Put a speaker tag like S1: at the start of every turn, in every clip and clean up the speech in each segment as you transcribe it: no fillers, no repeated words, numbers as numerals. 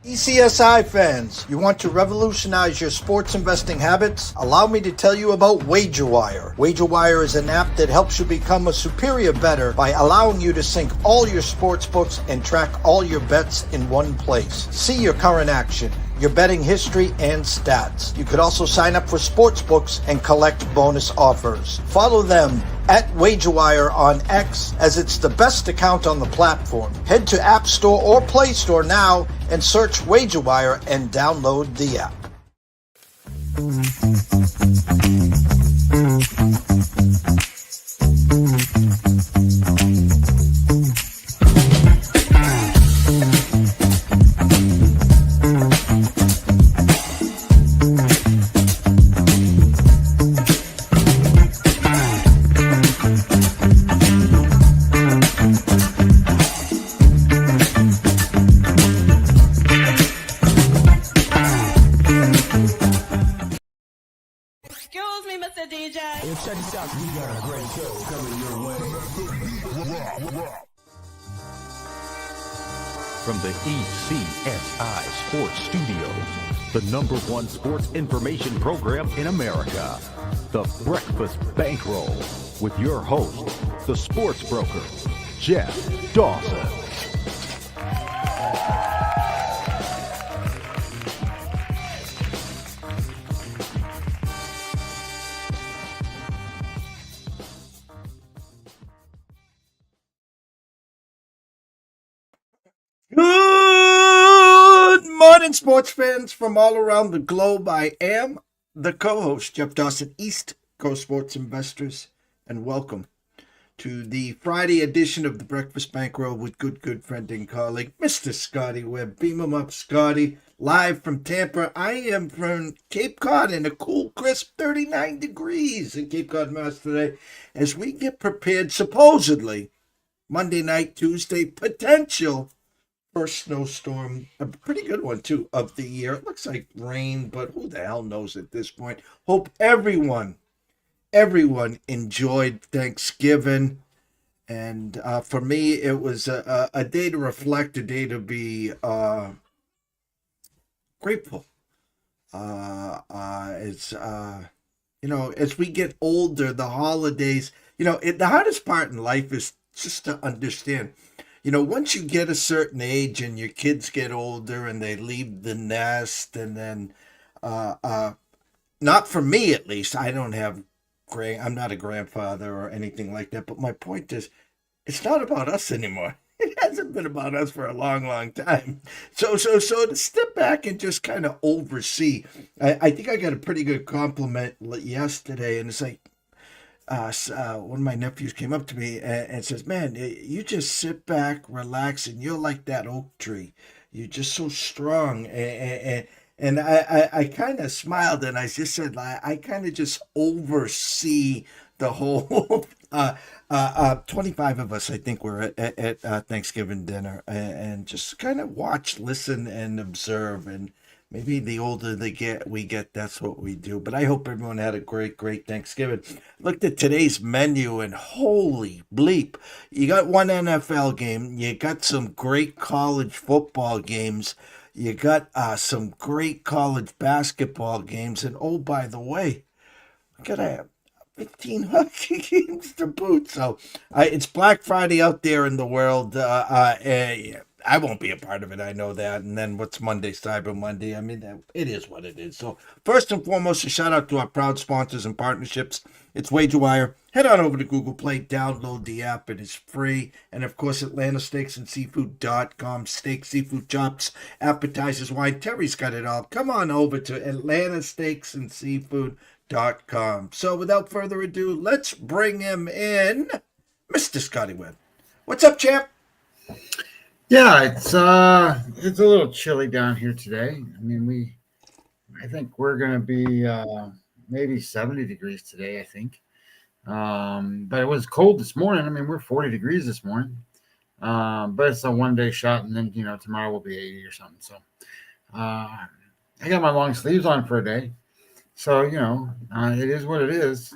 S1: ECSI fans, you want to revolutionize your sports investing habits? Allow me to tell you about WagerWire. WagerWire is an app that helps you become a superior bettor by allowing you to sync all your sports books and track all your bets in one place. See your current action, your betting history, and stats. You could also sign up for sports books and collect bonus offers. Follow them at WagerWire on X, as it's the best account on the platform. Head to App Store or Play Store now and search WagerWire and download the app.
S2: Check this out, we got a great show coming your way.
S3: From the ECSI Sports Studios, the #1 sports information program in America, the Breakfast Bankroll, with your host, the sports broker, Jeff Dawson.
S1: Good morning, sports fans from all around the globe. I am the co-host, Jeff Dawson, East Coast Sports Investors, and welcome to the Friday edition of the Breakfast Bankroll with good friend and colleague, Mr. Scotty Webb. Beam him up, Scotty. Live from Tampa. I am from Cape Cod in a cool, crisp 39 degrees in Cape Cod, Mass. today as we get prepared, supposedly, Monday night, Tuesday, potential first snowstorm, a pretty good one too, of the year. It looks like rain, but who the hell knows at this point. Hope everyone enjoyed Thanksgiving. And for me, it was a day to reflect, a day to be grateful. As we get older, the holidays, the hardest part in life is just to understand. Once you get a certain age and your kids get older and they leave the nest, and then, not for me at least, I'm not a grandfather or anything like that, but my point is, it's not about us anymore. It hasn't been about us for a long, long time. So to step back and just kind of oversee, I think I got a pretty good compliment yesterday, and it's like, one of my nephews came up to me and says, "Man, you just sit back, relax, and you're like that oak tree. You're just so strong." And I kind of smiled and I just said, I kind of just oversee the whole 25 of us, I think, were at Thanksgiving dinner, and just kind of watch, listen, and observe. And maybe the older we get, that's what we do. But I hope everyone had a great Thanksgiving. Looked at today's menu and holy bleep. You got one NFL game. You got some great college football games. You got some great college basketball games. And oh, by the way, we got 15 hockey games to boot. So it's Black Friday out there in the world. I won't be a part of it, I know that. And then what's Monday, Cyber Monday? I mean, it is what it is. So first and foremost, a shout out to our proud sponsors and partnerships. It's WagerWire. Head on over to Google Play, download the app. It is free. And of course, AtlantaSteaksAndSeafood.com. Steak, seafood chops, appetizers, wine. Terry's got it all. Come on over to AtlantaSteaksAndSeafood.com. So without further ado, let's bring him in, Mr. Scotty Webb. What's up, champ?
S4: Yeah, it's a little chilly down here today. I mean, I think we're going to be maybe 70 degrees today, I think. But it was cold this morning. I mean, we're 40 degrees this morning. But it's a one-day shot, and then, tomorrow will be 80 or something. So I got my long sleeves on for a day. So, it is what it is.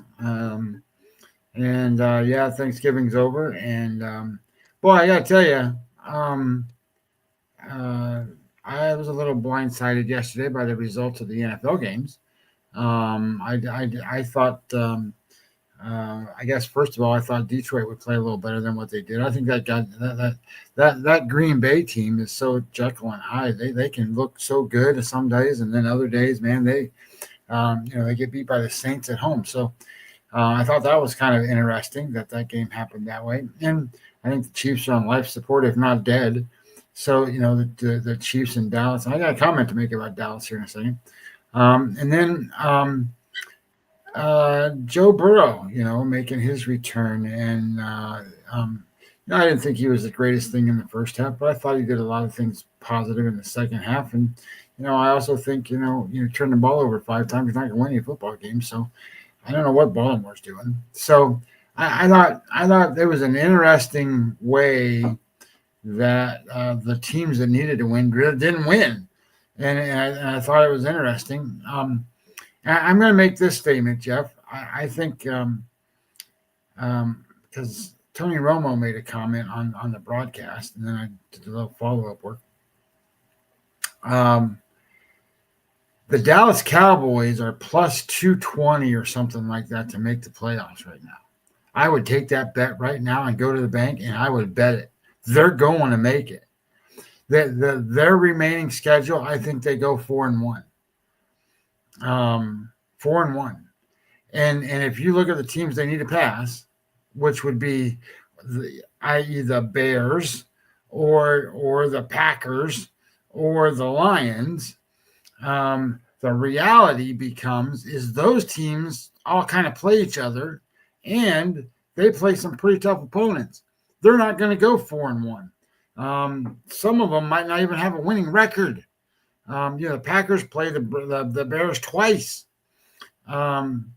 S4: Thanksgiving's over. And, boy, I got to tell you, I was a little blindsided yesterday by the results of the NFL games. I thought, I guess first of all, I thought Detroit would play a little better than what they did. I think that Green Bay team is so Jekyll and Hyde. They can look so good some days, and then other days, man, they they get beat by the Saints at home. So I thought that was kind of interesting that game happened that way. And I think the Chiefs are on life support, if not dead. So, the Chiefs in Dallas. And I got a comment to make about Dallas here in a second. And then Joe Burrow, making his return. And I didn't think he was the greatest thing in the first half, but I thought he did a lot of things positive in the second half. And, I also think, you turn the ball over 5 times, you're not going to win any football game. So I don't know what Baltimore's doing. So I thought there was an interesting way that the teams that needed to win didn't win. And I thought it was interesting. I'm going to make this statement, Jeff. I think because Tony Romo made a comment on the broadcast, and then I did a little follow-up work. The Dallas Cowboys are plus 220 or something like that to make the playoffs right now. I would take that bet right now and go to the bank, and I would bet it. They're going to make it. Their remaining schedule, I think they go 4-1. 4-1. And if you look at the teams they need to pass, which would be i.e. the Bears or the Packers or the Lions, the reality is those teams all kind of play each other, and they play some pretty tough opponents. They're not going to go 4-1. Some of them might not even have a winning record. The Packers play the Bears twice.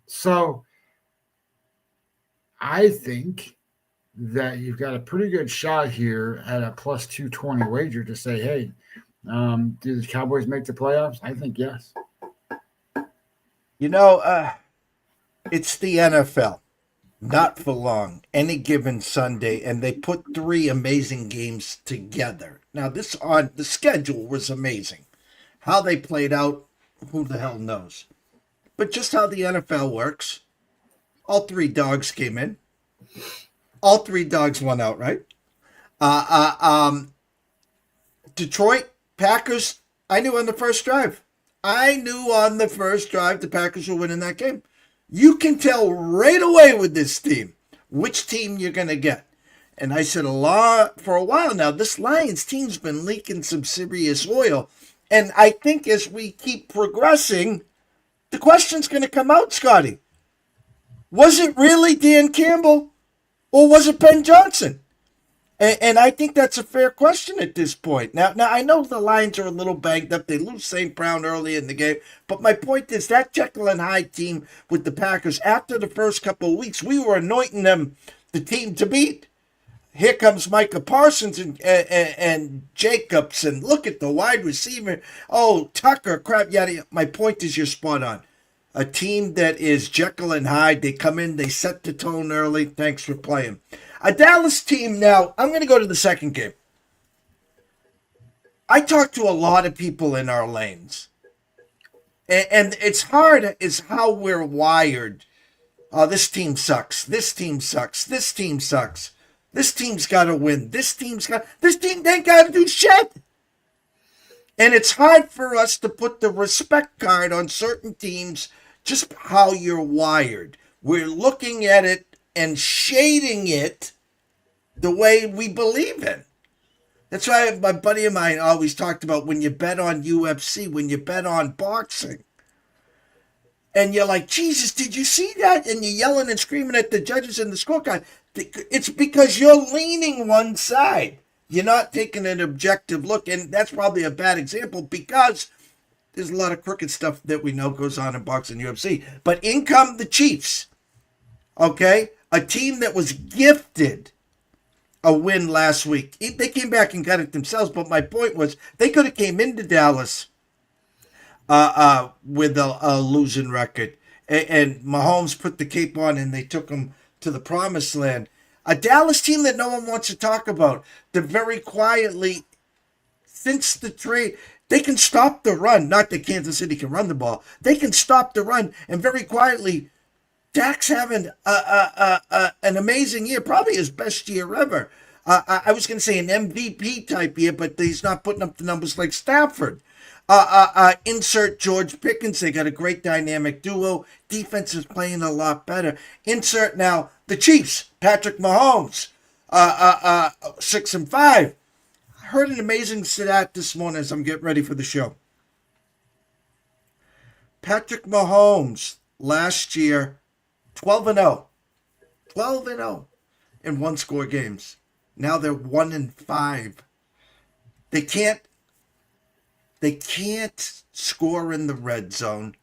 S4: So I think that you've got a pretty good shot here at a plus 220 wager to say, hey, do the Cowboys make the playoffs? I think yes.
S1: It's the NFL. Not for long. Any given Sunday, and they put 3 amazing games together. Now, this on the schedule was amazing. How they played out, who the hell knows? But just how the NFL works, all 3 dogs came in. All 3 dogs won outright. Detroit, Packers, I knew on the first drive the Packers were winning that game. You can tell right away with this team which team you're going to get. And I said for a while now, this Lions team's been leaking some serious oil. And I think as we keep progressing, the question's going to come out, Scotty. Was it really Dan Campbell or was it Ben Johnson? And I think that's a fair question at this point. Now I know the Lions are a little banged up. They lose St. Brown early in the game. But my point is that Jekyll and Hyde team with the Packers, after the first couple of weeks, we were anointing them the team to beat. Here comes Micah Parsons and Jacobs, and look at the wide receiver. Oh, Tucker, crap, yada. My point is you're spot on. A team that is Jekyll and Hyde, they come in, they set the tone early. Thanks for playing. A Dallas team now, I'm going to go to the second game. I talk to a lot of people in our lanes. And it's hard is how we're wired. Oh, this team sucks. This team sucks. This team sucks. This team's got to win. This team ain't got to do shit. And it's hard for us to put the respect card on certain teams, just how you're wired. We're looking at it and shading it the way we believe in. That's why my buddy of mine always talked about when you bet on UFC, when you bet on boxing. And you're like, Jesus, did you see that? And you're yelling and screaming at the judges in the scorecard. It's because you're leaning one side. You're not taking an objective look. And that's probably a bad example because there's a lot of crooked stuff that we know goes on in boxing and UFC. But in come the Chiefs. Okay? A team that was gifted a win last week. They came back and got it themselves. But my point was they could have came into Dallas with a losing record. And Mahomes put the cape on and they took him to the promised land. A Dallas team that no one wants to talk about. They're very quietly since the trade, they can stop the run. Not that Kansas City can run the ball. They can stop the run, and very quietly, Dak's having an amazing year, probably his best year ever. I was going to say an MVP type year, but he's not putting up the numbers like Stafford. Insert George Pickens. They got a great dynamic duo. Defense is playing a lot better. Insert now the Chiefs. Patrick Mahomes. 6-5. I heard an amazing stat this morning as I'm getting ready for the show. Patrick Mahomes last year, 12-0. 12-0 in one-score games. Now they're 1-5. They can't score in the red zone.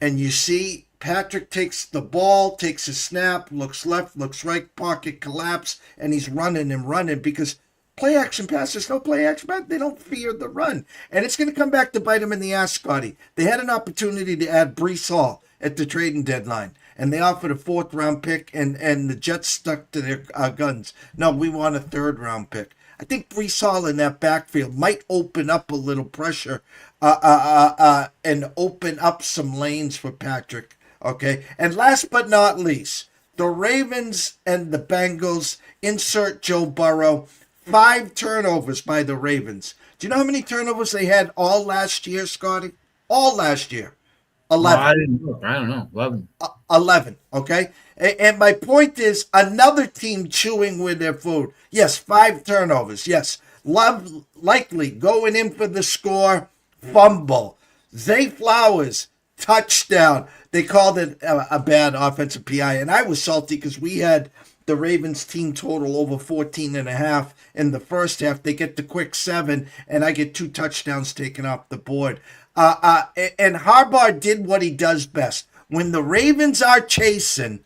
S1: And you see Patrick takes the ball, takes a snap, looks left, looks right, pocket collapse, and he's running and running because play action pass, there's no play action pass. They don't fear the run. And it's going to come back to bite them in the ass, Scotty. They had an opportunity to add Breece Hall at the trading deadline, and they offered a 4th-round pick, and the Jets stuck to their guns. No, we want a 3rd-round pick. I think Breece Hall in that backfield might open up a little pressure and open up some lanes for Patrick. Okay, and last but not least, the Ravens and the Bengals. Insert Joe Burrow. 5 turnovers by the Ravens. Do you know how many turnovers they had all last year, Scotty? All last year. 11.
S4: No, I didn't know. I don't know. 11.
S1: 11, okay? And my point is another team chewing with their food. Yes, 5 turnovers. Yes, Love likely going in for the score, fumble. Zay Flowers, touchdown. They called it a bad offensive PI, and I was salty because we had the Ravens team total over 14.5 in the first half. They get the quick 7, and I get 2 touchdowns taken off the board. And Harbaugh did what he does best. When the Ravens are chasing,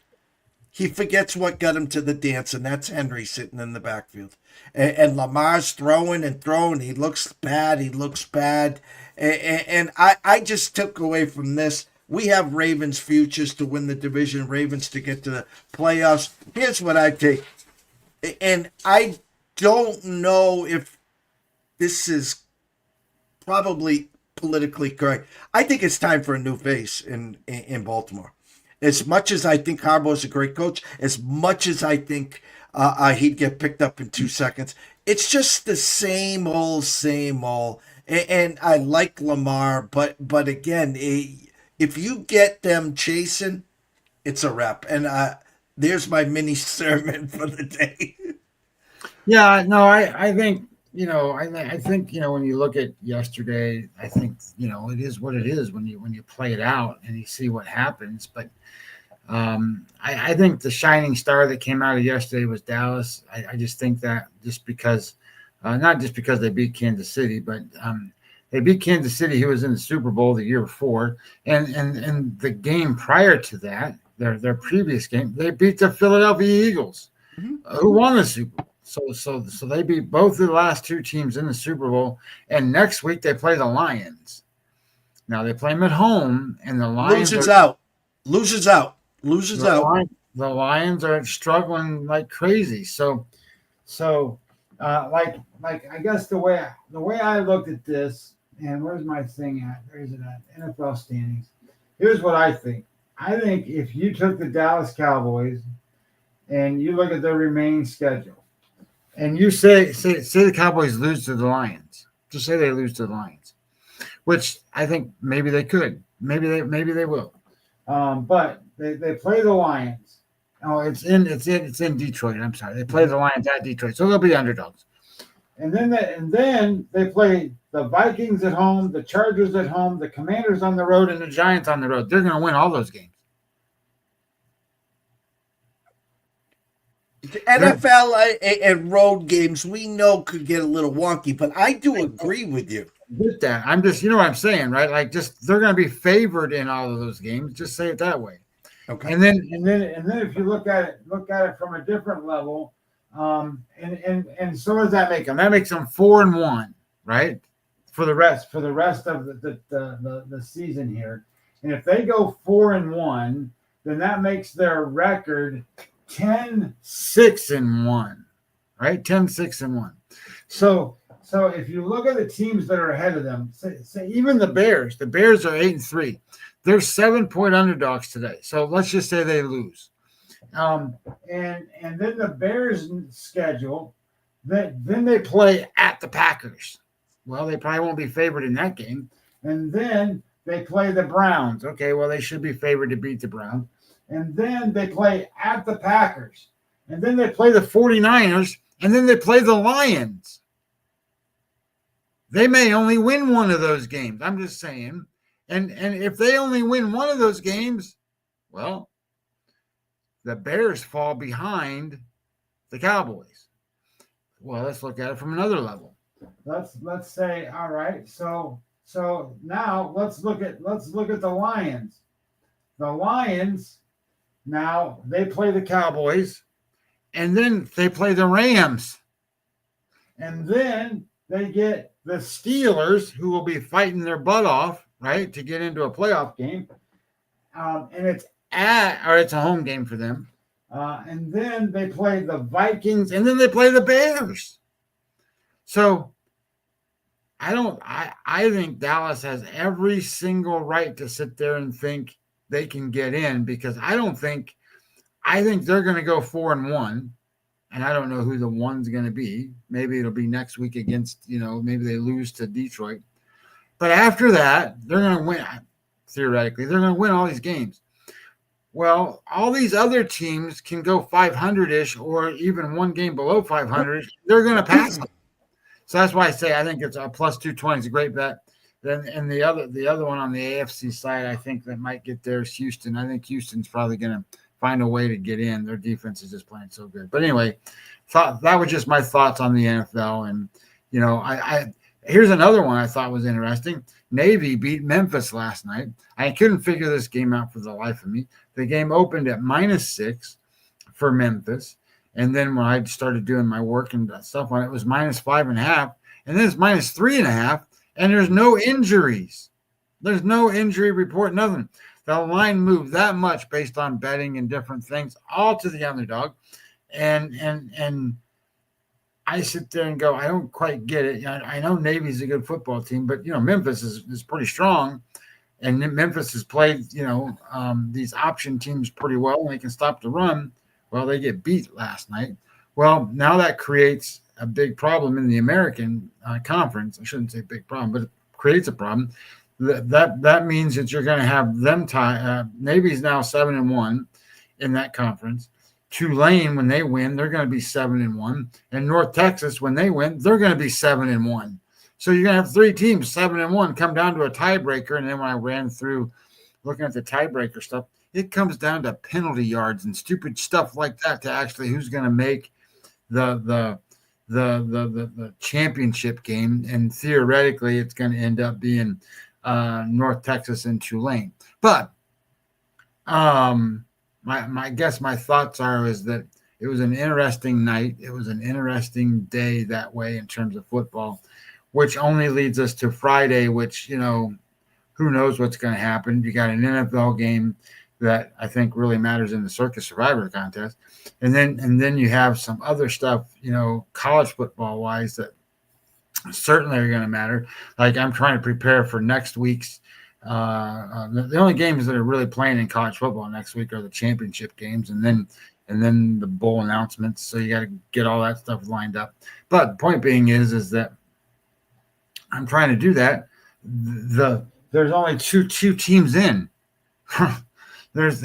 S1: he forgets what got him to the dance, and that's Henry sitting in the backfield. And Lamar's throwing and throwing. He looks bad. And I just took away from this. We have Ravens futures to win the division, Ravens to get to the playoffs. Here's what I take. And I don't know if this is probably politically correct. I think it's time for a new face in Baltimore. As much as I think Harbaugh's a great coach, as much as I think he'd get picked up in 2 seconds, it's just the same old. And I like Lamar, but again, if you get them chasing, it's a wrap. And there's my mini sermon for the day.
S4: Yeah, no, I think, I think, when you look at yesterday, I think, it is what it is when you play it out and you see what happens. But I think the shining star that came out of yesterday was Dallas. I just think that just because, not just because they beat Kansas City, but they beat Kansas City, who was in the Super Bowl the year before. And the game prior to that, their previous game, they beat the Philadelphia Eagles, who won the Super Bowl. So they beat both of the last 2 teams in the Super Bowl. And next week they play the Lions. Now they play them at home, and the Lions
S1: Loses out.
S4: The Lions are struggling like crazy. So like I guess the way I looked at this, and where's my thing at? Where is it at? NFL standings. Here's what I think. I think if you took the Dallas Cowboys and you look at their remaining schedule, and you say the Cowboys lose to the Lions, just say they lose to the Lions, which I think maybe they could, maybe they will, but they play the Lions. Oh, it's in Detroit. I'm sorry, they play the Lions at Detroit, so they'll be underdogs. And then they play the Vikings at home, the Chargers at home, the Commanders on the road, and the Giants on the road. They're going to win all those games.
S1: The NFL and road games we know could get a little wonky, but I do agree with you.
S4: With that, I'm just, what I'm saying, right? Like, just they're going to be favored in all of those games. Just say it that way. Okay. And then if you look at it from a different level, and so does that make them? That makes them 4-1, right? For the rest of the season here. And if they go 4-1, then that makes their record 10-6-1, right? 10-6-1. So So if you look at the teams that are ahead of them, say even the Bears are 8-3. They're 7-point underdogs today. So let's just say they lose. And then the Bears schedule, then they play at the Packers. Well, they probably won't be favored in that game. And then they play the Browns. Okay, well, they should be favored to beat the Browns. And then they play at the Packers. And then they play the 49ers. And then they play the Lions. They may only win one of those games. I'm just saying. And if they only win one of those games, well, the Bears fall behind the Cowboys. Well, let's look at it from another level. Let's say, all right, so now let's look at the Lions. The Lions now they play the Cowboys, and then they play the Rams, and then they get the Steelers, who will be fighting their butt off, right, to get into a playoff game, and it's a home game for them. And then they play the Vikings, and then they play the Bears. So I think Dallas has every single right to sit there and think they can get in, because I think they're going to go 4-1, and I don't know who the one's going to be. Maybe it'll be next week against, maybe they lose to Detroit. But after that, they're going to win. Theoretically, they're going to win all these games. Well, all these other teams can go 500-ish or even one game below 500. They're going to pass them. So that's why I say I think it's a plus 220 is a great bet. Then and the other one on the AFC side, I think that might get there is Houston. I think Houston's probably going to find a way to get in. Their defense is just playing so good. But anyway, that was just my thoughts on the NFL. And I here's another one I thought was interesting. Navy beat Memphis last night. I couldn't figure this game out for the life of me. The game opened at -6 for Memphis. And then when I started doing my work and stuff on it, was -5.5. And then it's -3.5. And there's no injuries. There's no injury report, nothing. The line moved that much based on betting and different things, all to the underdog. And I sit there and go, I don't quite get it. I know Navy's a good football team, but Memphis is pretty strong, and Memphis has played these option teams pretty well, and they can stop the run. Well, they get beat last night. Well, now that creates a big problem in the American Conference. I shouldn't say big problem, but it creates a problem. That means that you're going to have them tie. Navy's now 7-1 in that conference. Tulane, when they win, they're going to be 7-1. And North Texas, when they win, they're going to be 7-1. So you're going to have three teams, 7-1, come down to a tiebreaker. And then when I ran through looking at the tiebreaker stuff, it comes down to penalty yards and stupid stuff like that to actually who's going to make the championship game. And theoretically, it's going to end up being North Texas and Tulane. But my guess, my thoughts is that it was an interesting night. It was an interesting day that way in terms of football, which only leads us to Friday, which, who knows what's going to happen. You got an NFL game that I think really matters in the Circus Survivor contest. And then you have some other stuff, college football wise that certainly are going to matter. Like I'm trying to prepare for next week's the only games that are really playing in college football next week are the championship games and then the bowl announcements. So you got to get all that stuff lined up. But the point being is that I'm trying to do that. There's only two teams in.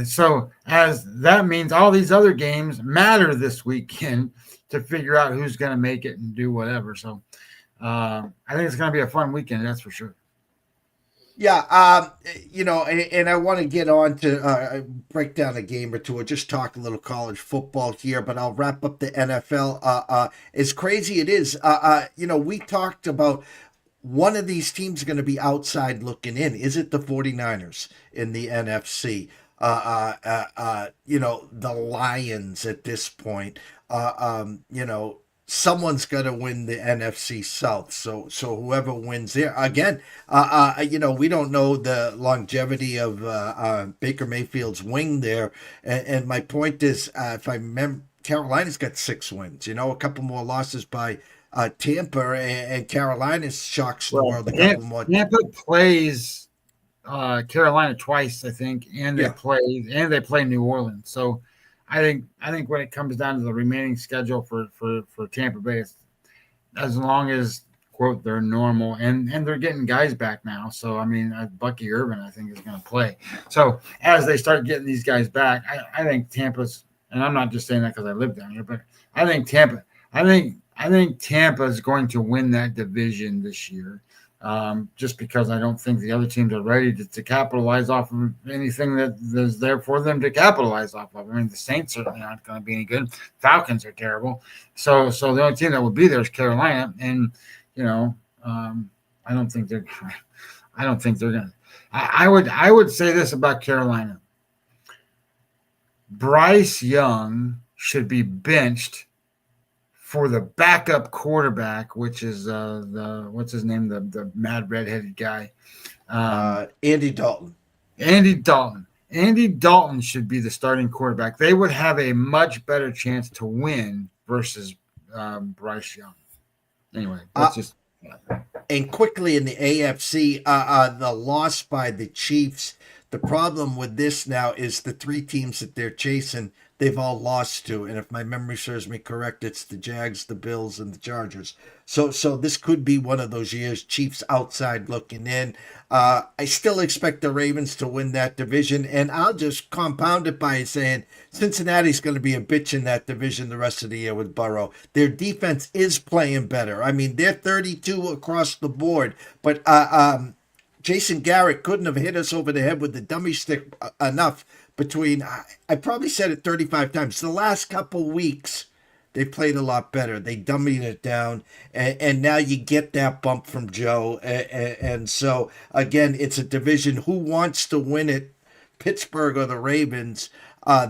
S4: So as that means all these other games matter this weekend to figure out who's going to make it and do whatever. So I think it's going to be a fun weekend. That's for sure.
S1: Yeah, and I want to get on to break down a game or two or just talk a little college football here, but I'll wrap up the NFL. As crazy it is, we talked about one of these teams going to be outside looking in. Is it the 49ers in the NFC? The Lions at this point, someone's got to win the NFC South. So whoever wins there again, we don't know the longevity of Baker Mayfield's wing there. And my point is, if I remember, Carolina's got 6 wins, a couple more losses by Tampa and Carolina shocks the
S4: Well,
S1: world a couple more.
S4: Tampa plays Carolina twice, I think, and
S1: Yeah.
S4: they play New Orleans. So I think when it comes down to the remaining schedule for Tampa Bay, as long as quote they're normal and they're getting guys back now. So I mean, Bucky Irvin I think is going to play. So as they start getting these guys back, I think Tampa's, and I'm not just saying that because I live down here, but I think Tampa. I think Tampa is going to win that division this year. Just because I don't think the other teams are ready to capitalize off of anything that is there for them to capitalize off of. I mean, the Saints certainly aren't going to be any good. Falcons are terrible. So the only team that will be there is Carolina, and you know, I don't think they're going to. I would say this about Carolina: Bryce Young should be benched for the backup quarterback, which is what's his name, the mad redheaded guy,
S1: Andy Dalton.
S4: Andy Dalton. Andy Dalton should be the starting quarterback. They would have a much better chance to win versus Bryce Young. Anyway, that's just.
S1: And quickly in the AFC, the loss by the Chiefs. The problem with this now is the three teams that they're chasing, they've all lost to. And if my memory serves me correct, it's the Jags, the Bills, and the Chargers. So this could be one of those years, Chiefs outside looking in. I still expect the Ravens to win that division. And I'll just compound it by saying Cincinnati's going to be a bitch in that division the rest of the year with Burrow. Their defense is playing better. I mean, they're 32 across the board. But Jason Garrett couldn't have hit us over the head with the dummy stick enough between, I probably said it 35 times. The last couple weeks, they played a lot better. They dummied it down, and now you get that bump from Joe. And so, again, it's a division. Who wants to win it? Pittsburgh or the Ravens?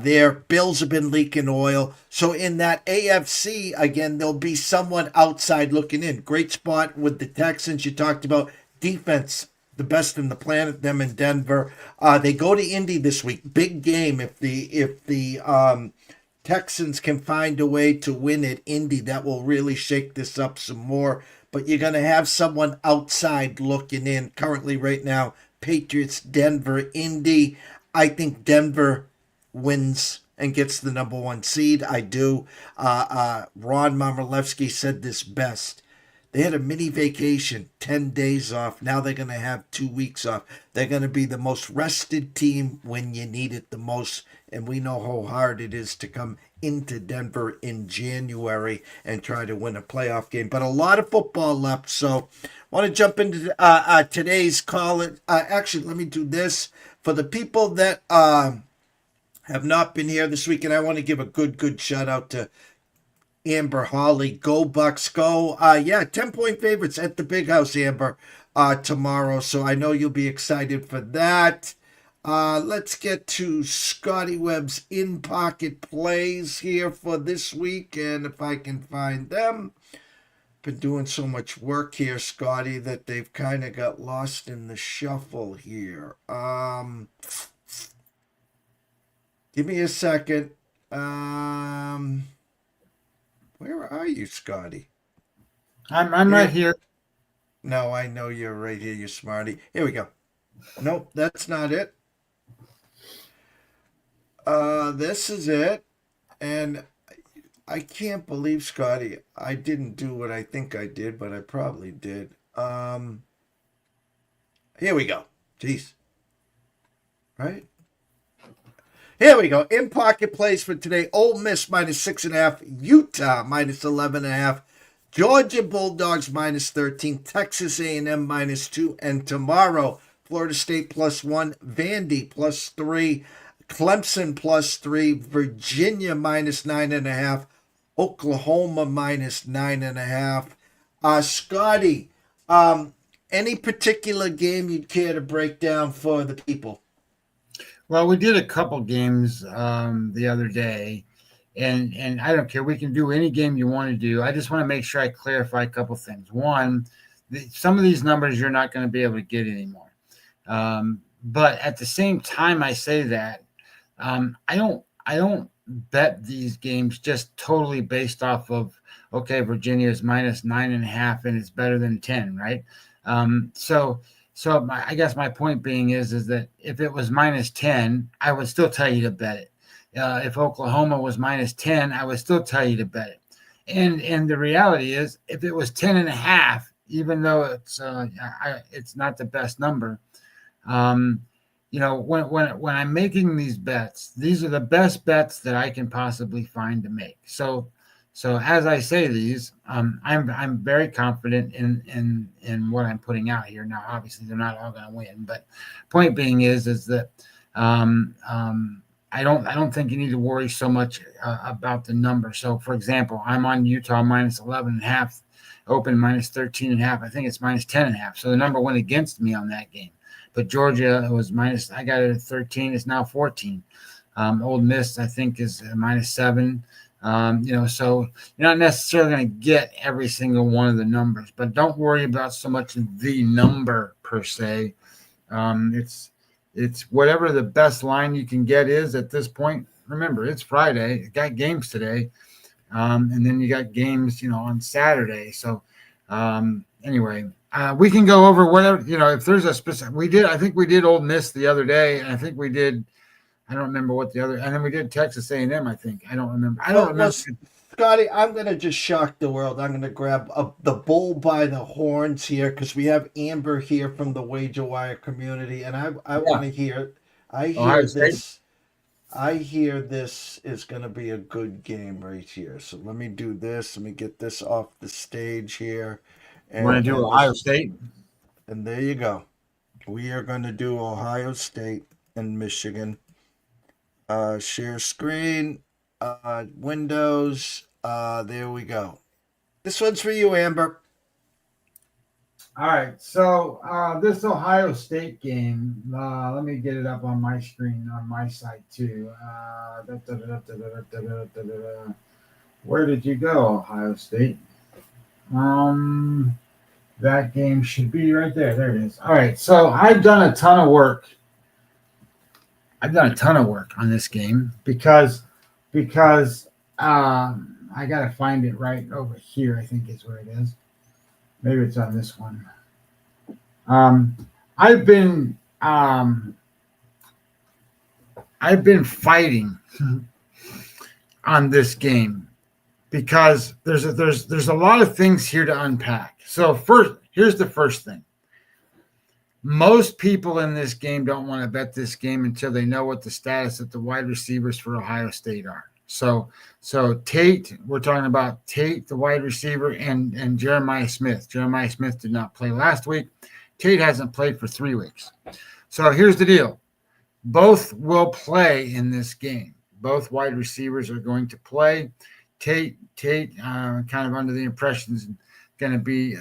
S1: Their Bills have been leaking oil. So in that AFC, again, there'll be someone outside looking in. Great spot with the Texans you talked about. Defense, the best in the planet, them in Denver. They go to Indy this week. Big game. If the Texans can find a way to win at Indy, that will really shake this up some more. But you're going to have someone outside looking in. Currently, right now, Patriots, Denver, Indy. I think Denver wins and gets the number one seed. I do. Ron Momorlewski said this best. They had a mini vacation, 10 days off. Now they're going to have 2 weeks off. They're going to be the most rested team when you need it the most. And we know how hard it is to come into Denver in January and try to win a playoff game. But a lot of football left. So I want to jump into today's call. Actually, let me do this. For the people that have not been here this week, and I want to give a good shout out to Amber Hawley. Go Bucks, go. 10-point favorites at the Big House, Amber, tomorrow. So I know you'll be excited for that. Let's get to Scotty Webb's in-pocket plays here for this week. And if I can find them. Been doing so much work here, Scotty, that they've kind of got lost in the shuffle here. Give me a second. Where are you, Scotty?
S4: I'm right here.
S1: No, I know you're right here, you smarty. Here we go. Nope, that's not it. This is it. And I can't believe, Scotty, I didn't do what I think I did, but I probably did. Here we go. Jeez. Right? Here we go. In pocket plays for today. Ole Miss -6.5. Utah -11.5. Georgia Bulldogs -13. Texas A&M -2. And tomorrow, Florida State +1. Vandy +3. Clemson +3. Virginia -9.5. Oklahoma -9.5. Scotty, any particular game you'd care to break down for the people?
S4: Well, we did a couple games the other day, and I don't care. We can do any game you want to do. I just want to make sure I clarify a couple things. One, some of these numbers you're not going to be able to get anymore. But at the same time, I say that I don't bet these games just totally based off of, okay, Virginia is minus 9.5 and it's better than 10, right? I guess my point being is that if it was minus 10, I would still tell you to bet it. If Oklahoma was minus 10, I would still tell you to bet it. And the reality is, if it was 10.5, even though it's not the best number, when I'm making these bets, these are the best bets that I can possibly find to make. So as I say these, I'm very confident in what I'm putting out here. Now, obviously, they're not all going to win, but point being is that I don't think you need to worry so much about the number. So, for example, I'm on Utah minus 11.5, open minus 13.5. I think it's minus 10.5. So the number went against me on that game. But Georgia was minus. I got it at 13. It's now 14. Ole Miss, I think, is minus 7. So you're not necessarily going to get every single one of the numbers, but don't worry about so much the number per se. It's whatever the best line you can get is at this point. Remember, it's Friday. You got games today, and then you got games, on Saturday. So anyway, we can go over whatever, if there's a specific. I think we did Ole Miss the other day, and I think we did. I don't remember what the other, and then we did Texas A&M. I think I don't remember.
S1: Scotty, I'm going to just shock the world. I'm going to grab the bull by the horns here because we have Amber here from the Wager Wire community, and I want to hear. I hear this. I hear this is going to be a good game right here. So let me do this. Let me get this off the stage here.
S4: And we're going to do Ohio State.
S1: And there you go. We are going to do Ohio State and Michigan. Share screen. Windows. There we go. This one's for you, Amber.
S4: All right. So this Ohio State game, let me get it up on my screen on my side too. Where did you go, Ohio State? That game should be right there. There it is. All right. So I've done a ton of work. On this game because I got to find it right over here. I think is where it is. Maybe it's on this one. I've been fighting on this game because there's a lot of things here to unpack. So first, here's the first thing. Most people in this game don't want to bet this game until they know what the status of the wide receivers for Ohio State are. So Tate, we're talking about Tate, the wide receiver, and Jeremiah Smith. Jeremiah Smith did not play last week. Tate hasn't played for 3 weeks. So here's the deal. Both will play in this game. Both wide receivers are going to play. Tate kind of under the impression is going to be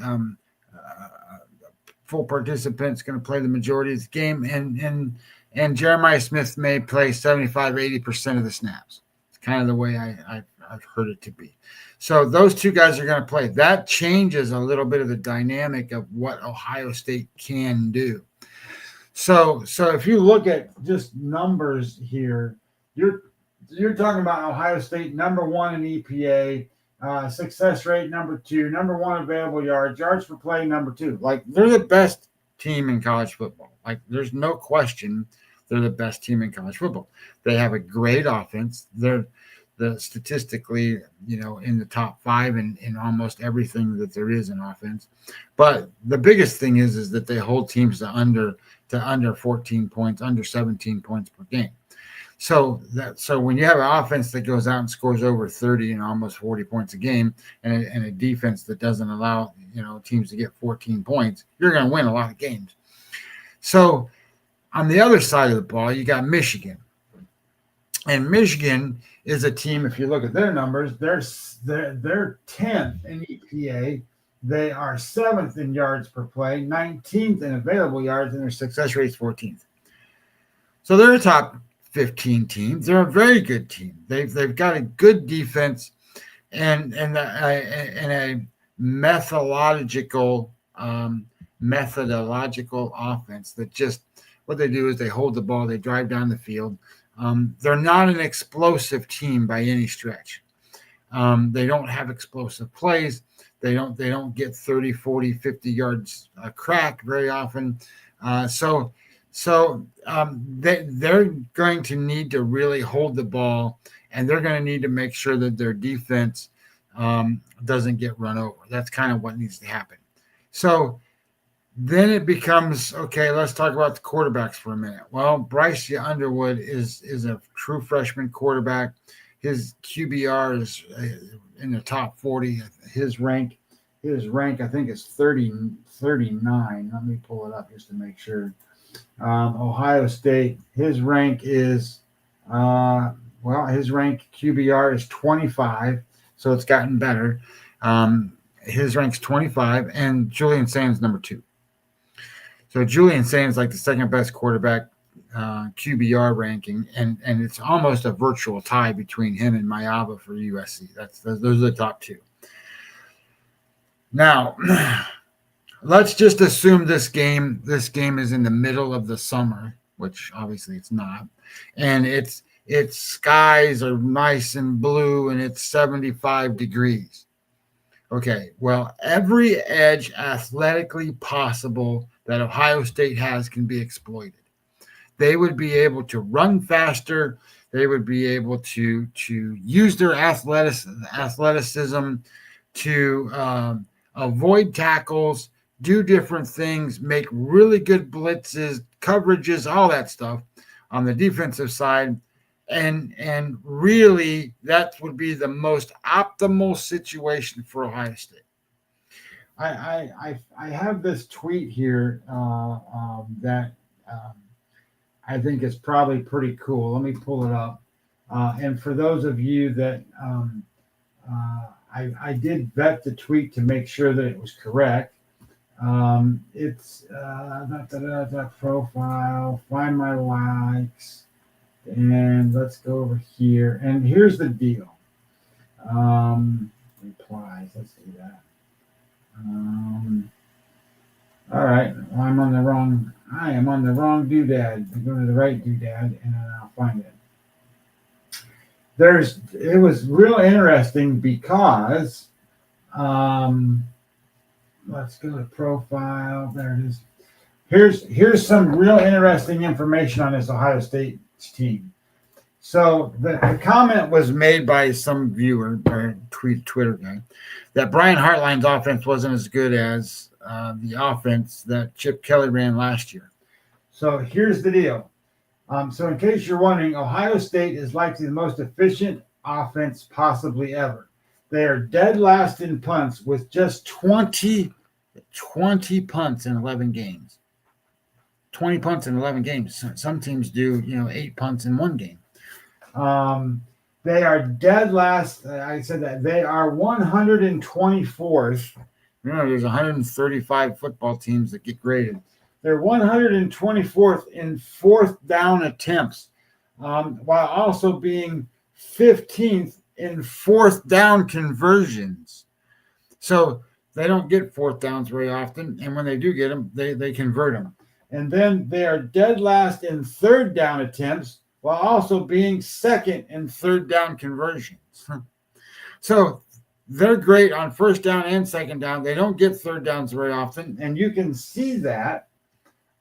S4: full participants, going to play the majority of the game, and Jeremiah Smith may play 75-80% of the snaps. It's kind of the way I've heard it to be. So those two guys are going to play. That changes a little bit of the dynamic of what Ohio State can do. So if you look at just numbers here, you're talking about Ohio State number 1 in EPA. Success rate number 2, number 1 available yards per play number 2. Like they're the best team in college football. Like there's no question they're the best team in college football. They have a great offense. They're statistically, in the top 5 in almost everything that there is in offense. But the biggest thing is that they hold teams to under 14 points, under 17 points per game. So when you have an offense that goes out and scores over 30 and almost 40 points a game, and a defense that doesn't allow teams to get 14 points, you're going to win a lot of games. So on the other side of the ball, you got Michigan, and Michigan is a team. If you look at their numbers, they're 10th in EPA. They are 7th in yards per play, 19th in available yards, and their success rate is 14th. So they're a top 15 teams. They're a very good team. They've got a good defense and a methodological offense that just what they do is they hold the ball, they drive down the field. They're not an explosive team by any stretch. They don't have explosive plays. They don't get 30, 40, 50 yards crack very often. They're going to need to really hold the ball, and they're going to need to make sure that their defense doesn't get run over. That's kind of what needs to happen. So then it becomes, okay, let's talk about the quarterbacks for a minute. Well, Bryce Underwood is a true freshman quarterback. His QBR is in the top 40. His rank, I think, is 39. Let me pull it up just to make sure. Ohio State, his rank is, his rank QBR is 25, so it's gotten better. His rank's 25, and Julian Sands number 2. So Julian Sands like the second best quarterback QBR ranking, and it's almost a virtual tie between him and Mayava for USC. Those are the top 2. Now, let's just assume this game is in the middle of the summer, which obviously it's not, and its skies are nice and blue, and it's 75 degrees. Okay, well, every edge athletically possible that Ohio State has can be exploited. They would be able to run faster. They would be able to use their athleticism to avoid tackles, do different things, make really good blitzes, coverages, all that stuff on the defensive side. And really, that would be the most optimal situation for Ohio State. I have this tweet here that I think is probably pretty cool. Let me pull it up. And for those of you that I did vet the tweet to make sure that it was correct. It's profile, find my likes. And let's go over here. And here's the deal. Replies. Let's do that. All right. Well, I am on the wrong doodad. I go to the right doodad and I'll find it. It was real interesting because let's go to profile. There it is. Here's some real interesting information on this Ohio State team. So the comment was made by some viewer or Twitter guy that Brian Hartline's offense wasn't as good as the offense that Chip Kelly ran last year. So here's the deal. So in case you're wondering, Ohio State is likely the most efficient offense possibly ever. They are dead last in punts with just 20 punts in 11 games. 20 punts in 11 games. Some teams do, 8 punts in one game. They are dead last. I said that they are 124th. There's 135 football teams that get graded. They're 124th in fourth down attempts, while also being 15th in fourth down conversions. So they don't get fourth downs very often, and when they do get them, they convert them. And then they are dead last in third down attempts, while also being second in third down conversions. So they're great on first down and second down. They don't get third downs very often, and you can see that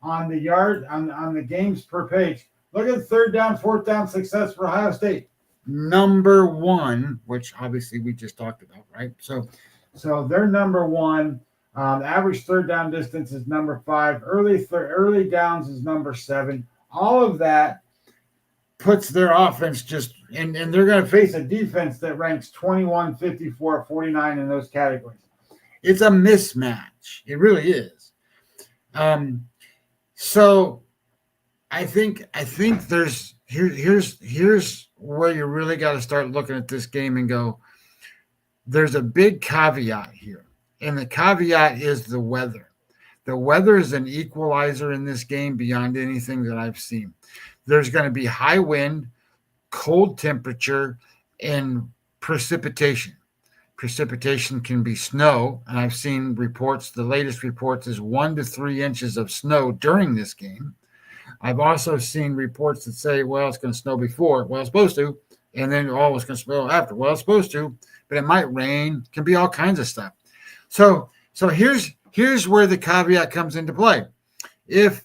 S4: on the games per page. Look at third down, fourth down success for Ohio State. Number 1, which obviously we just talked about, right? So they're number 1. Average third down distance is number 5. Early downs is number 7. All of that puts their offense and they're going to face a defense that ranks 21, 54, 49 in those categories. It's a mismatch. It really is. So I think here's where you really got to start looking at this game and go, there's a big caveat here. And the caveat is the weather. The weather is an equalizer in this game beyond anything that I've seen. There's going to be high wind, cold temperature, and precipitation. Precipitation can be snow, and I've seen reports, the latest reports is 1 to 3 inches of snow during this game. I've also seen reports that say, well, it's going to snow before. Well, it's supposed to. And then, oh, it's going to snow after. Well, it's supposed to, but it might rain. It can be all kinds of stuff. So here's where the caveat comes into play. If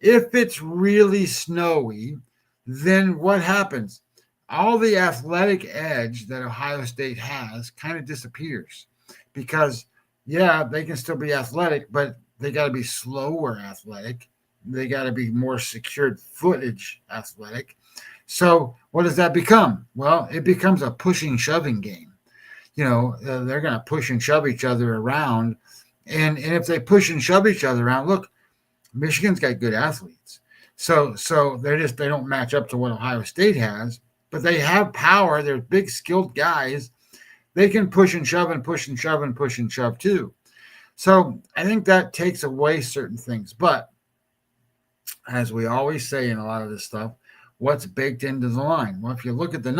S4: it's really snowy, then what happens? All the athletic edge that Ohio State has kind of disappears because, yeah, they can still be athletic, but they got to be slower athletic. They got to be more secured footage athletic. So what does that become? Well, it becomes a pushing, shoving game. They're going to push and shove each other around. And if they push and shove each other around, look, Michigan's got good athletes. So they don't match up to what Ohio State has, but they have power. They're big, skilled guys. They can push and shove and push and shove and push and shove too. So I think that takes away certain things. But as we always say in a lot of this stuff, what's baked into the line? Well, if you look at the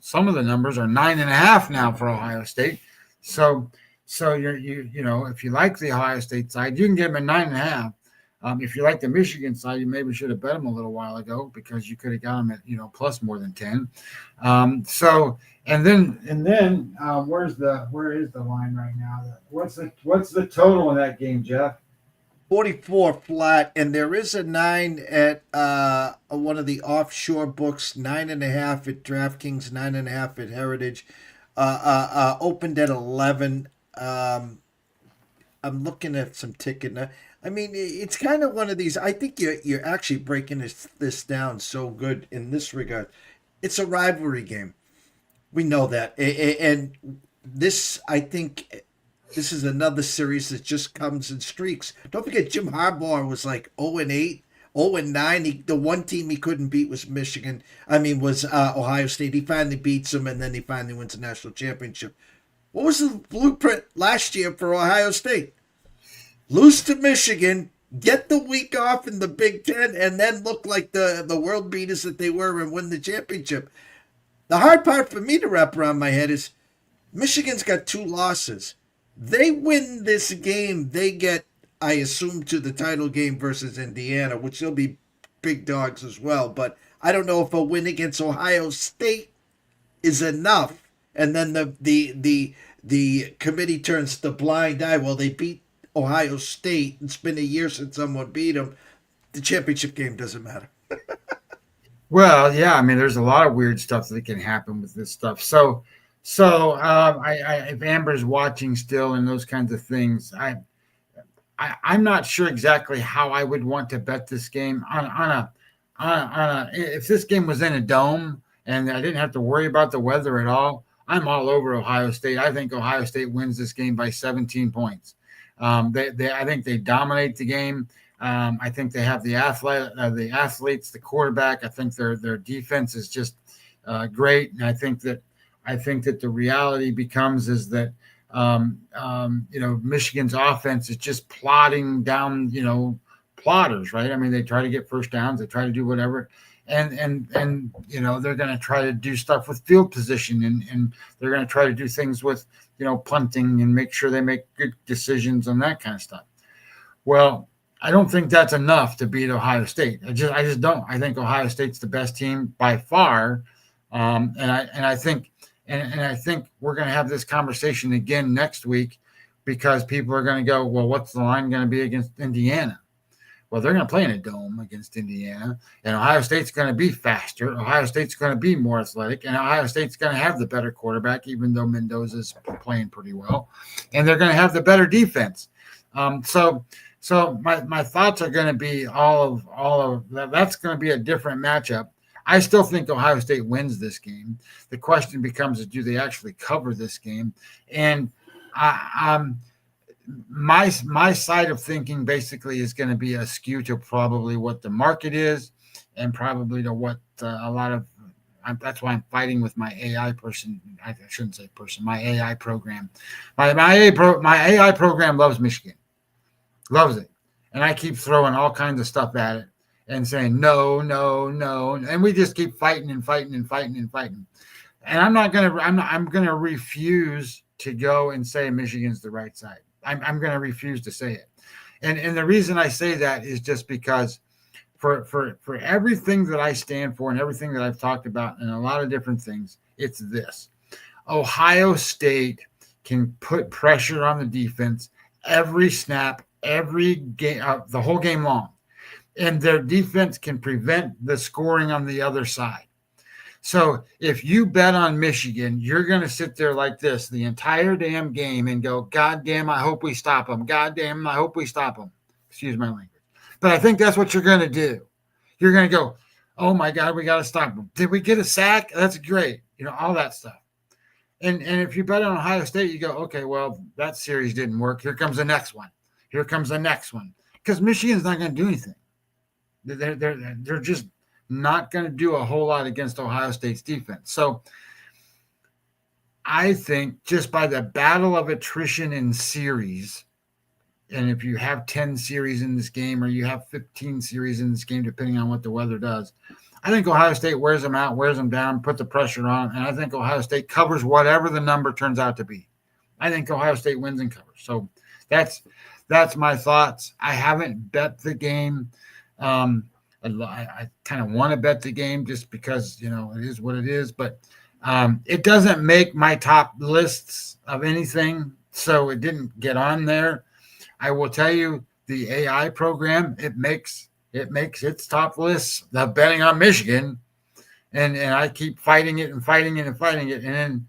S4: some of the numbers are 9.5 now for Ohio State. So if you like the Ohio State side, you can get them at 9.5. If you like the Michigan side, you maybe should have bet them a little while ago because you could have got them at plus more than 10. Where is the line right now? What's the total in that game, Jeff?
S1: 44 flat, and there is a 9 at one of the offshore books, 9.5 at DraftKings, 9.5 at Heritage. Opened at 11. I'm looking at some ticket. I mean, it's kind of one of these. I think you're actually breaking this down so good in this regard. It's a rivalry game. We know that, and this, I think. This is another series that just comes in streaks. Don't forget, Jim Harbaugh was like 0-8, 0-9. The one team he couldn't beat was was Ohio State. He finally beats them, and then he finally wins the national championship. What was the blueprint last year for Ohio State? Lose to Michigan, get the week off in the Big Ten, and then look like the world beaters that they were and win the championship. The hard part for me to wrap around my head is Michigan's got 2 losses. They win this game, they get, I assume, to the title game versus Indiana, which they'll be big dogs as well. But I don't know if a win against Ohio State is enough. And then the committee turns the blind eye. Well, they beat Ohio State. It's been a year since someone beat them. The championship game doesn't matter.
S4: Well, yeah, I mean, there's a lot of weird stuff that can happen with this stuff. So if Amber's watching still and those kinds of things, I'm not sure exactly how I would want to bet this game if this game was in a dome and I didn't have to worry about the weather at all. I'm all over Ohio State. I think Ohio State wins this game by 17 points. I think they dominate the game. I think they have the athletes, the quarterback. I think their defense is just great, and I think that the reality becomes is that Michigan's offense is just plodding down, plotters, right? I mean, they try to get first downs, they try to do whatever, and they're going to try to do stuff with field position, and they're going to try to do things with punting and make sure they make good decisions and that kind of stuff. Well, I don't think that's enough to beat Ohio State. I just don't. I think Ohio State's the best team by far, and I think we're going to have this conversation again next week because people are going to go, well, what's the line going to be against Indiana? Well, they're going to play in a dome against Indiana, and Ohio State's going to be faster. Ohio State's going to be more athletic, and Ohio State's going to have the better quarterback, even though Mendoza's playing pretty well, and they're going to have the better defense. So my thoughts are going to be all of that. That's going to be a different matchup. I still think Ohio State wins this game. The question becomes, do they actually cover this game? And my side of thinking basically is going to be askew to probably what the market is, and probably to what a lot of. That's why I'm fighting with my AI person. I shouldn't say person. My AI program. My AI program loves Michigan, loves it, and I keep throwing all kinds of stuff at it and saying no, and we just keep fighting. And I'm going to refuse to go and say Michigan's the right side. I'm going to refuse to say it. And the reason I say that is just because for everything that I stand for and everything that I've talked about and a lot of different things, it's this. Ohio State can put pressure on the defense every snap, every game, the whole game long. And their defense can prevent the scoring on the other side. So if you bet on Michigan, you're going to sit there like this the entire damn game and go, God damn, I hope we stop them. God damn, I hope we stop them. Excuse my language. But I think that's what you're going to do. You're going to go, oh my God, we got to stop them. Did we get a sack? That's great. All that stuff. And if you bet on Ohio State, you go, okay, well, that series didn't work. Here comes the next one. Here comes the next one. Because Michigan's not going to do anything. They're just not going to do a whole lot against Ohio State's defense. So I think just by the battle of attrition in series, and if you have 10 series in this game or you have 15 series in this game, depending on what the weather does, I think Ohio State wears them out, wears them down, put the pressure on, and I think Ohio State covers whatever the number turns out to be. I think Ohio State wins and covers. So that's my thoughts. I haven't bet the game. I kind of want to bet the game just because, it is what it is, but it doesn't make my top lists of anything, so it didn't get on there. I will tell you the AI program, it makes its top lists of betting on Michigan, and I keep fighting it and fighting it and fighting it, and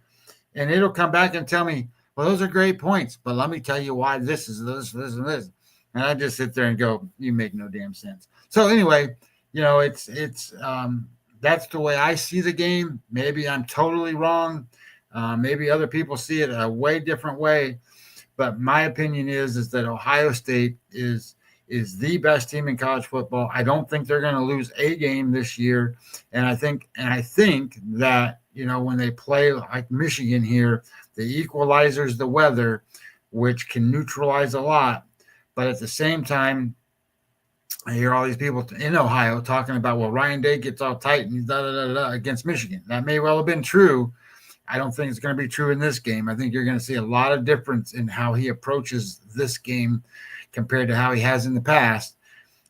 S4: it'll come back and tell me, well, those are great points, but let me tell you why this is this, and this. And I just sit there and go, you make no damn sense. So anyway, it's that's the way I see the game. Maybe I'm totally wrong. Maybe other people see it a way different way. But my opinion is that Ohio State is the best team in college football. I don't think they're going to lose a game this year. And I think that, when they play like Michigan here, the equalizer's the weather, which can neutralize a lot. But at the same time, I hear all these people in Ohio talking about, well, Ryan Day gets all tight and he's against Michigan. That may well have been true. I don't think it's going to be true in this game. I think you're going to see a lot of difference in how he approaches this game compared to how he has in the past.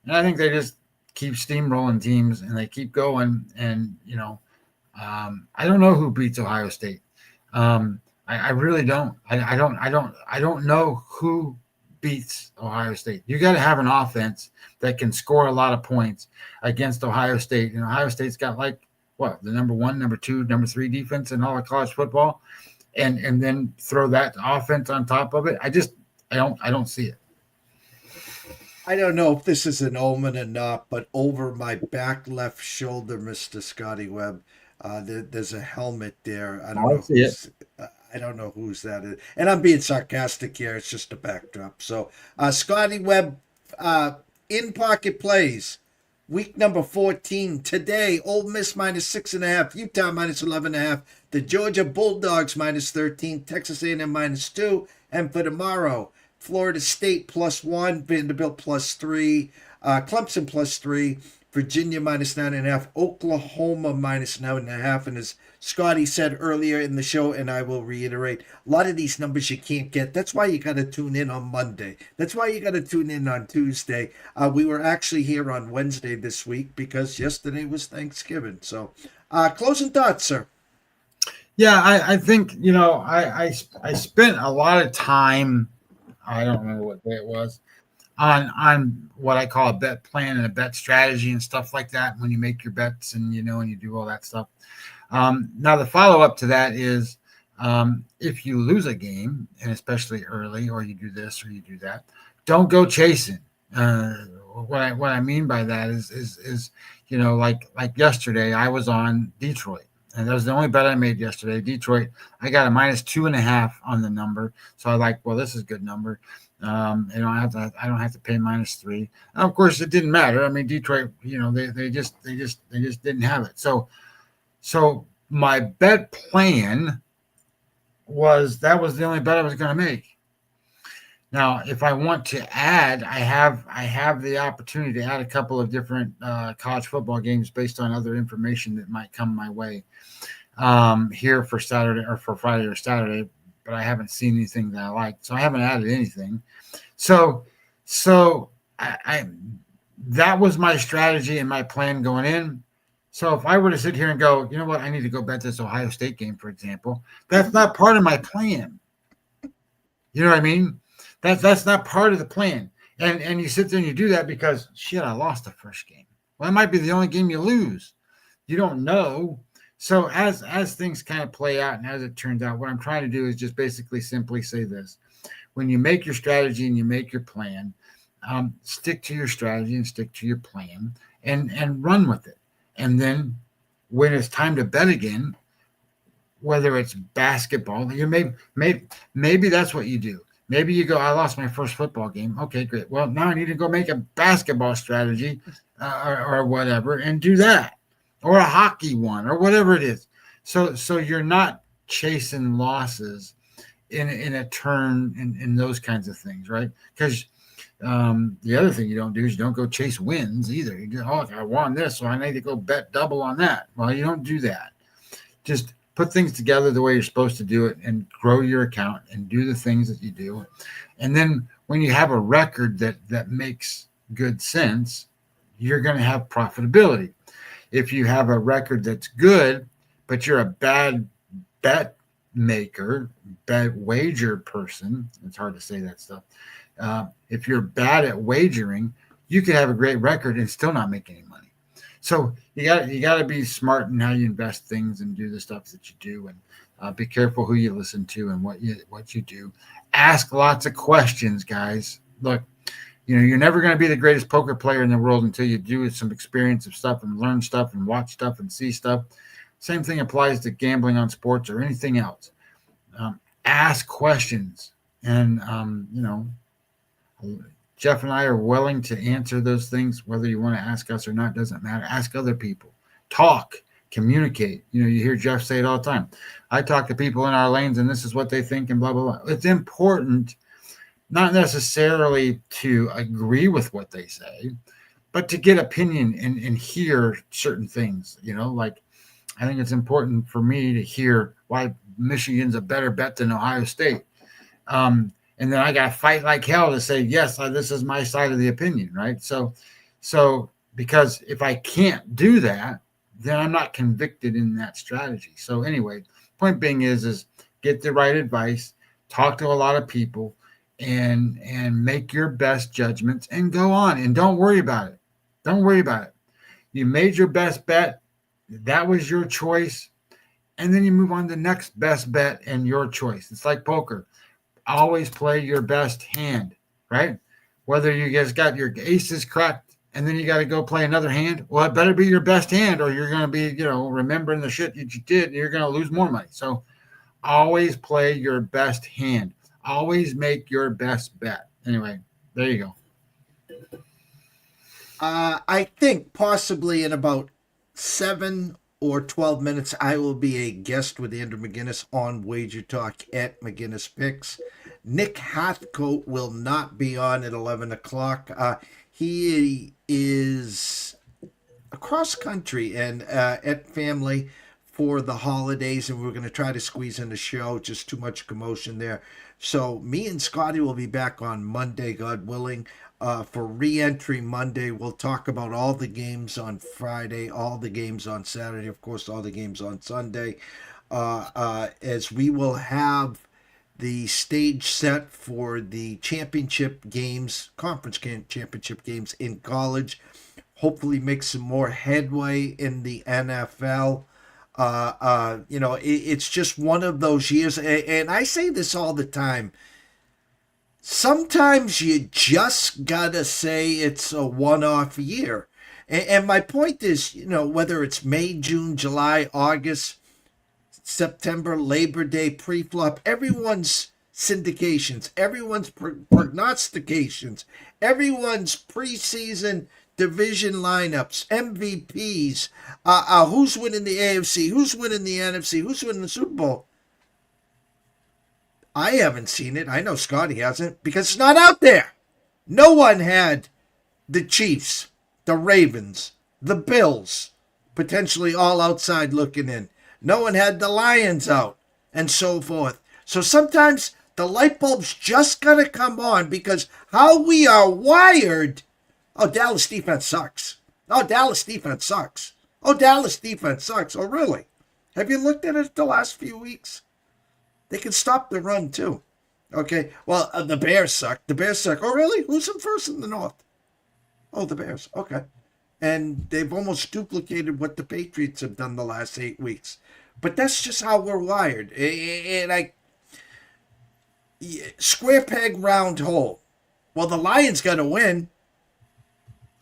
S4: And I think they just keep steamrolling teams and they keep going. And, I don't know who beats Ohio State. I really don't. I don't know who beats Ohio State. You got to have an offense that can score a lot of points against Ohio State. And Ohio State's got the number 1, number 2, number 3 defense in all of college football, and then throw that offense on top of it. I don't see it.
S1: I don't know if this is an omen or not, but over my back left shoulder, Mr. Scotty Webb, there's a helmet there. I don't know whose that is. And I'm being sarcastic here. It's just a backdrop. So, Scotty Webb, in pocket plays, week number 14. Today, Ole Miss -6.5, Utah -11.5, the Georgia Bulldogs -13, Texas A&M -2, and for tomorrow, Florida State +1, Vanderbilt +3, Clemson +3, Virginia -9.5, Oklahoma -9.5, and as Scotty said earlier in the show, and I will reiterate, a lot of these numbers you can't get. That's why you got to tune in on Monday. That's why you got to tune in on Tuesday. We were actually here on Wednesday this week because yesterday was Thanksgiving. So, closing thoughts, sir.
S4: Yeah, I think, I spent a lot of time, I don't remember what day it was, on what I call a bet plan and a bet strategy and stuff like that when you make your bets and, and you do all that stuff. Now, the follow-up to that is if you lose a game, and especially early, or you do this or you do that, don't go chasing. What I mean by that is like yesterday, I was on Detroit. And that was the only bet I made yesterday. Detroit, I got a -2.5 on the number. So I this is a good number. I don't have to pay -3. And of course, it didn't matter. I mean, Detroit, they just didn't have it. So my bet plan was the only bet I was going to make. Now, if I want to add, I have the opportunity to add a couple of different college football games based on other information that might come my way here for Saturday or for Friday or Saturday, but I haven't seen anything that I like, so I haven't added anything. So So I that was my strategy and my plan going in. So if I were to sit here and go, you know what, I need to go bet this Ohio State game, for example, that's not part of my plan. You know what I mean? That's not part of the plan. And you sit there and you do that because shit, I lost the first game. Well, it might be the only game you lose. You don't know. So as things kind of play out and as it turns out, what I'm trying to do is just basically simply say this. When you make your strategy and you make your plan, stick to your strategy and stick to your plan and run with it. And then when it's time to bet again, whether it's basketball, you maybe that's what you do. Maybe you go, I lost my first football game. Okay, great. Well, now I need to go make a basketball strategy or whatever and do that, or a hockey one or whatever it is. So you're not chasing losses in a turn in those kinds of things, right? Because the other thing you don't do is you don't go chase wins either. You go, oh, I won this, so I need to go bet double on that. Well, you don't do that. Just put things together the way you're supposed to do it and grow your account and do the things that you do. And then when you have a record that makes good sense, you're going to have profitability. If you have a record that's good, but you're a bad bet maker, bad wager person, it's hard to say that stuff. If you're bad at wagering, you could have a great record and still not make any money. So you got to be smart in how you invest things and do the stuff that you do, and be careful who you listen to and what you do. Ask lots of questions, guys. Look, you're never going to be the greatest poker player in the world until you do some experience of stuff and learn stuff and watch stuff and see stuff. Same thing applies to gambling on sports or anything else. Ask questions, and Jeff and I are willing to answer those things. Whether you want to ask us or not doesn't matter. Ask other people. Talk. Communicate. You hear Jeff say it all the time. I talk to people in our lanes, and this is what they think, and blah, blah, blah. It's important not necessarily to agree with what they say, but to get opinion and hear certain things. Like I think it's important for me to hear why Michigan's a better bet than Ohio State. And then I got to fight like hell to say, yes, this is my side of the opinion, right? So because if I can't do that, then I'm not convicted in that strategy. So anyway, point being is get the right advice, talk to a lot of people, and make your best judgments and go on. And don't worry about it. Don't worry about it. You made your best bet. That was your choice. And then you move on to the next best bet and your choice. It's like poker. Always play your best hand, right? Whether you guys got your aces cracked and then you got to go play another hand, well, it better be your best hand or you're going to be, remembering the shit that you did and you're going to lose more money. So always play your best hand. Always make your best bet. Anyway, there you go.
S1: I think possibly in about 7 or 12 minutes, I will be a guest with Andrew McGinnis on Wager Talk at McGinnis Picks. Nick Hathcote will not be on at 11 o'clock. He is across country and at family for the holidays, and we're going to try to squeeze in a show. Just too much commotion there. So me and Scotty will be back on Monday, God willing. For re-entry Monday, we'll talk about all the games on Friday, all the games on Saturday, of course, all the games on Sunday, as we will have the stage set for the championship games, conference championship games in college, hopefully make some more headway in the NFL. It's just one of those years, and I say this all the time. Sometimes you just gotta say it's a one-off year. And my point is, whether it's May, June, July, August, September, Labor Day, pre-flop, everyone's syndications, everyone's prognostications, everyone's preseason division lineups, MVPs, who's winning the AFC, who's winning the NFC, who's winning the Super Bowl. I haven't seen it. I know Scotty hasn't because it's not out there. No one had the Chiefs, the Ravens, the Bills, potentially all outside looking in. No one had the Lions out and so forth. So sometimes The light bulb's just going to come on because how we are wired. Oh, Dallas defense sucks. Oh, Dallas defense sucks. Oh, Dallas defense sucks. Oh, really? Have you looked at it the last few weeks? They can stop the run, too. Okay, well, the Bears suck. The Bears suck. Oh, really? Who's in first in the North? Oh, the Bears. Okay. And they've almost duplicated what the Patriots have done the last 8 weeks. But that's just how we're wired. And square peg, round hole. Well, the Lions got to win.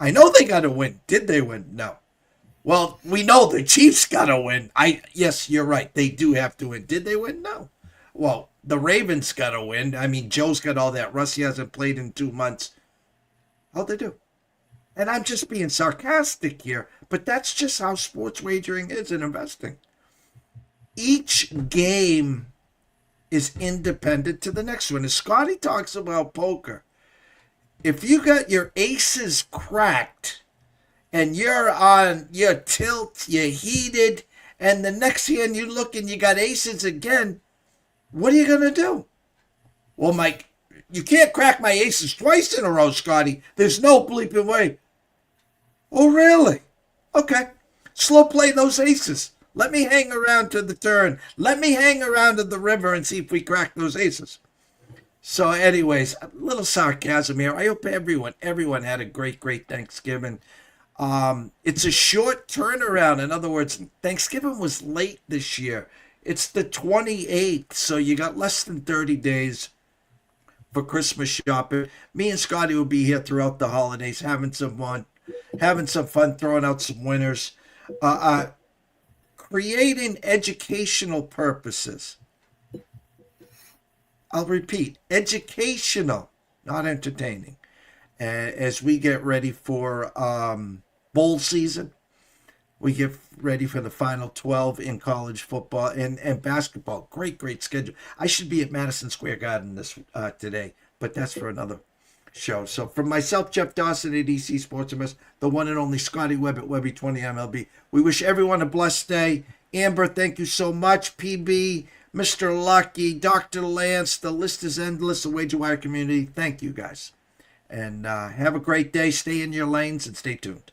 S1: I know they got to win. Did they win? No. Well, we know the Chiefs got to win. Yes, you're right. They do have to win. Did they win? No. Well, the Ravens got to win. I mean, Joe's got all that. Rusty hasn't played in 2 months. How'd they do? And I'm just being sarcastic here, but that's just how sports wagering is in investing. Each game is independent to the next one. As Scotty talks about poker, if you got your aces cracked and you're on your tilt, you're heated, and the next hand you look and you got aces again, what are you going to do? Well, Mike, you can't crack my aces twice in a row, Scotty. There's no bleeping way. Oh, really? Okay. Slow play those aces. Let me hang around to the turn. Let me hang around to the river and see if we crack those aces. So anyways, a little sarcasm here. I hope everyone had a great Thanksgiving. It's a short turnaround. In other words, Thanksgiving was late this year. It's the 28th, so you got less than 30 days for Christmas shopping. Me and Scotty will be here throughout the holidays, having some fun, throwing out some winners, creating educational purposes. I'll repeat, educational, not entertaining. As we get ready for bowl season, we get ready for the Final 12 in college football and basketball. Great schedule. I should be at Madison Square Garden today, but that's for another show. So from myself, Jeff Dawson at EC Sports Invest, the one and only Scotty Webb at Webby20 MLB. We wish everyone a blessed day. Amber, thank you so much. PB, Mr. Lucky, Dr. Lance, the list is endless. The Wager Wire community, thank you guys. And have a great day. Stay in your lanes and stay tuned.